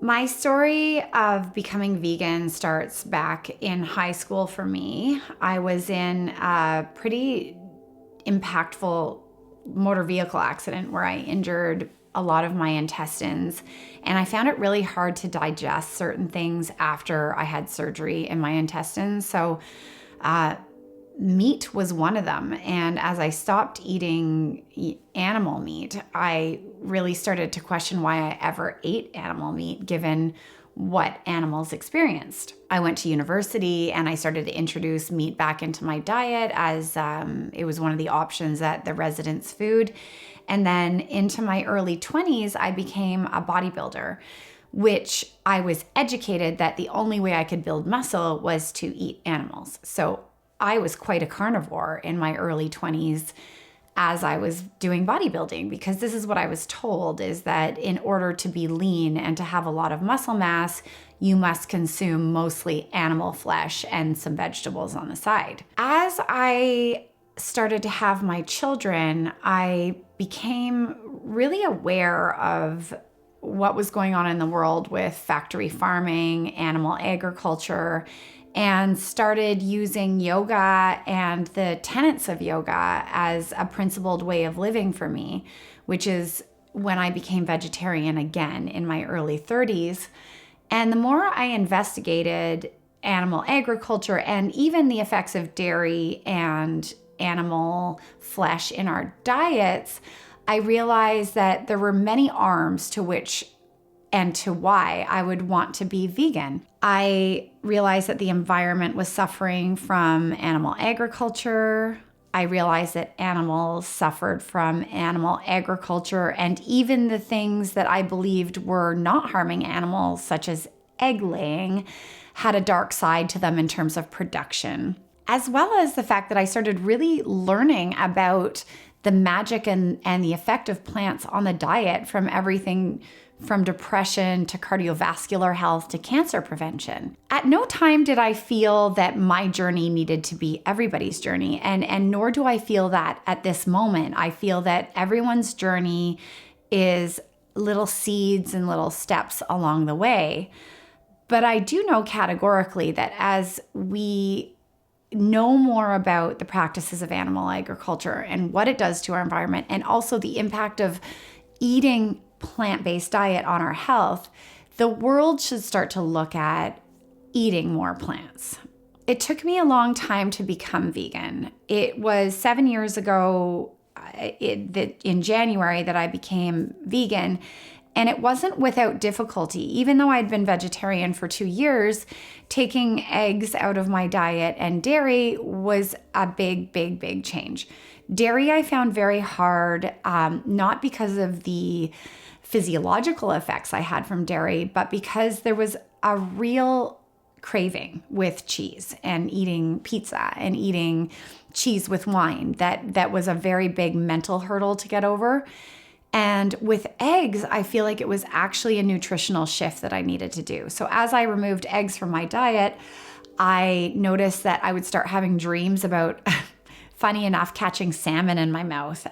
My story of becoming vegan starts back in high school for me. I was in a pretty impactful motor vehicle accident where I injured a lot of my intestines, and I found it really hard to digest certain things after I had surgery in my intestines. So, meat was one of them. And as I stopped eating animal meat, I really started to question why I ever ate animal meat, given what animals experienced. I went to university and I started to introduce meat back into my diet as it was one of the options at the residence food. And then into my early 20s, I became a bodybuilder, which I was educated that the only way I could build muscle was to eat animals. So I was quite a carnivore in my early 20s as I was doing bodybuilding, because this is what I was told, is that in order to be lean and to have a lot of muscle mass, you must consume mostly animal flesh and some vegetables on the side. As I started to have my children, I became really aware of what was going on in the world with factory farming, animal agriculture, and started using yoga and the tenets of yoga as a principled way of living for me, which is when I became vegetarian again in my early 30s. And the more I investigated animal agriculture and even the effects of dairy and animal flesh in our diets, I realized that there were many arms to which and to why I would want to be vegan. I realized that the environment was suffering from animal agriculture. I realized that animals suffered from animal agriculture, and even the things that I believed were not harming animals, such as egg laying, had a dark side to them in terms of production. As well as the fact that I started really learning about the magic and the effect of plants on the diet, from everything from depression to cardiovascular health to cancer prevention. At no time did I feel that my journey needed to be everybody's journey, and nor do I feel that at this moment. I feel that everyone's journey is little seeds and little steps along the way. But I do know categorically that as we know more about the practices of animal agriculture and what it does to our environment, and also the impact of eating plant-based diet on our health, the world should start to look at eating more plants. It took me a long time to become vegan. It was 7 years ago in January that I became vegan, and it wasn't without difficulty. Even though I'd been vegetarian for 2 years, taking eggs out of my diet and dairy was a big change. Dairy I found very hard, not because of the physiological effects I had from dairy, but because there was a real craving with cheese and eating pizza and eating cheese with wine. That was a very big mental hurdle to get over. And with eggs, I feel like it was actually a nutritional shift that I needed to do. So as I removed eggs from my diet, I noticed that I would start having dreams about funny enough, catching salmon in my mouth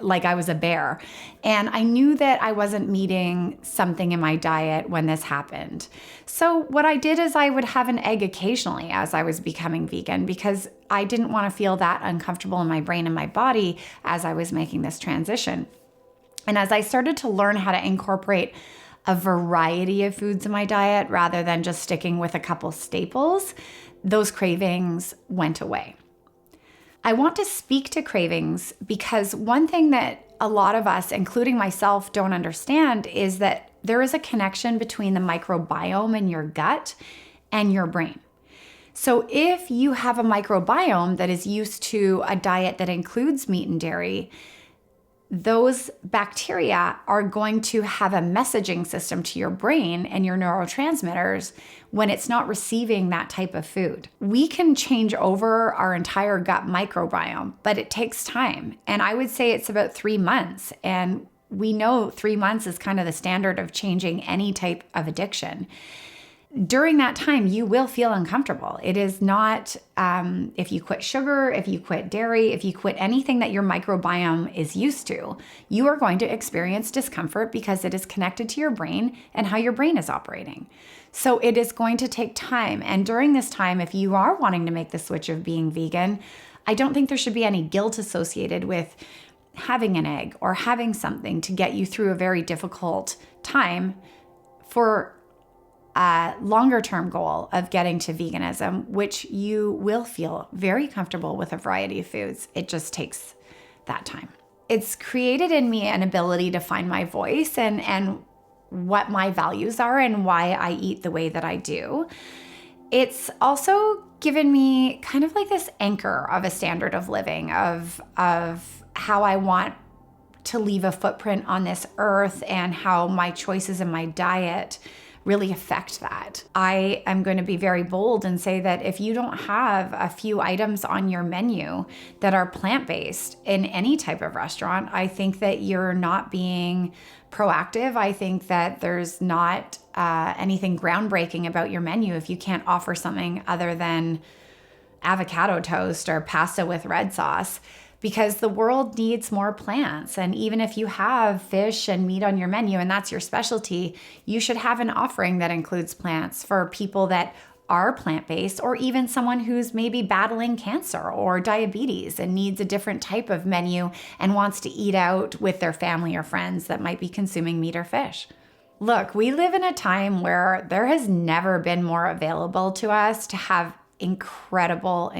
like I was a bear. And I knew that I wasn't meeting something in my diet when this happened. So what I did is I would have an egg occasionally as I was becoming vegan, because I didn't want to feel that uncomfortable in my brain and my body as I was making this transition. And as I started to learn how to incorporate a variety of foods in my diet rather than just sticking with a couple staples, those cravings went away. I want to speak to cravings because one thing that a lot of us, including myself, don't understand is that there is a connection between the microbiome in your gut and your brain. So if you have a microbiome that is used to a diet that includes meat and dairy, those bacteria are going to have a messaging system to your brain and your neurotransmitters when it's not receiving that type of food. We can change over our entire gut microbiome, but it takes time. And I would say it's about 3 months. And we know 3 months is kind of the standard of changing any type of addiction. during that time, you will feel uncomfortable. It is not, if you quit sugar, if you quit dairy, if you quit anything that your microbiome is used to, you are going to experience discomfort because it is connected to your brain and how your brain is operating. So it is going to take time. And during this time, if you are wanting to make the switch of being vegan, I don't think there should be any guilt associated with having an egg or having something to get you through a very difficult time for a longer term goal of getting to veganism, which you will feel very comfortable with a variety of foods. It just takes that time. It's created in me an ability to find my voice and what my values are and why I eat the way that I do. It's also given me kind of like this anchor of a standard of living, of how I want to leave a footprint on this earth and how my choices in my diet really affect that. I am going to be very bold and say that if you don't have a few items on your menu that are plant-based in any type of restaurant, I think that you're not being proactive. I think that there's not anything groundbreaking about your menu if you can't offer something other than avocado toast or pasta with red sauce, because the world needs more plants. And even if you have fish and meat on your menu and that's your specialty, you should have an offering that includes plants for people that are plant-based, or even someone who's maybe battling cancer or diabetes and needs a different type of menu and wants to eat out with their family or friends that might be consuming meat or fish. Look, we live in a time where there has never been more available to us to have incredible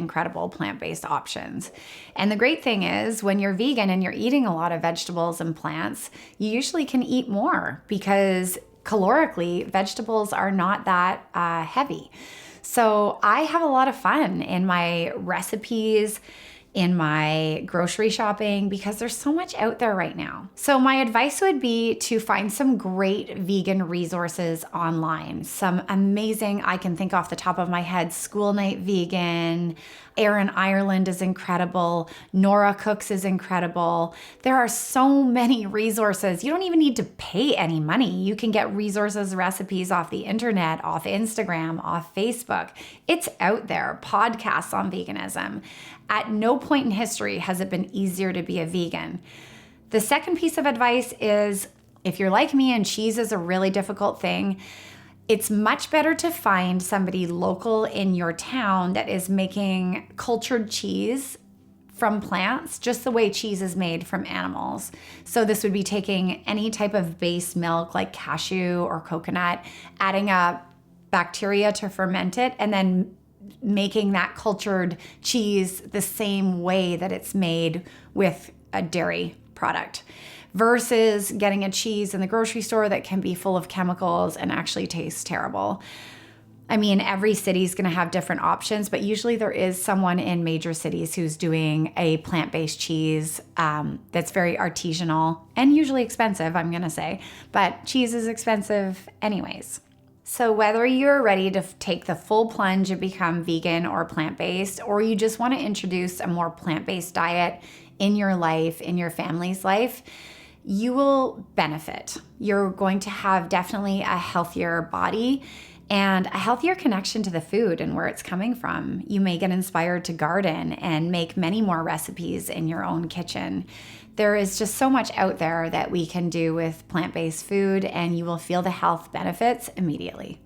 plant-based options. And the great thing is when you're vegan and you're eating a lot of vegetables and plants, you usually can eat more because calorically, vegetables are not that heavy. So I have a lot of fun in my recipes, in my grocery shopping, because there's so much out there right now. So my advice would be to find some great vegan resources online. Some amazing, I can think off the top of my head, School Night Vegan, Erin Ireland is incredible, Nora Cooks is incredible. There are so many resources. You don't even need to pay any money. You can get resources, recipes off the internet, off Instagram, off Facebook. It's out there. Podcasts on veganism. At no point in history has it been easier to be a vegan. The second piece of advice is, if you're like me and cheese is a really difficult thing, it's much better to find somebody local in your town that is making cultured cheese from plants, just the way cheese is made from animals. So this would be taking any type of base milk like cashew or coconut, adding a bacteria to ferment it, and then making that cultured cheese the same way that it's made with a dairy product, versus getting a cheese in the grocery store that can be full of chemicals and actually tastes terrible. I mean, every city is going to have different options, but usually there is someone in major cities who's doing a plant-based cheese that's very artisanal and usually expensive, I'm going to say, but cheese is expensive anyways. So whether you're ready to take the full plunge and become vegan or plant-based, or you just want to introduce a more plant-based diet in your life, in your family's life, you will benefit. You're going to have definitely a healthier body and a healthier connection to the food and where it's coming from. You may get inspired to garden and make many more recipes in your own kitchen. There is just so much out there that we can do with plant-based food, and you will feel the health benefits immediately.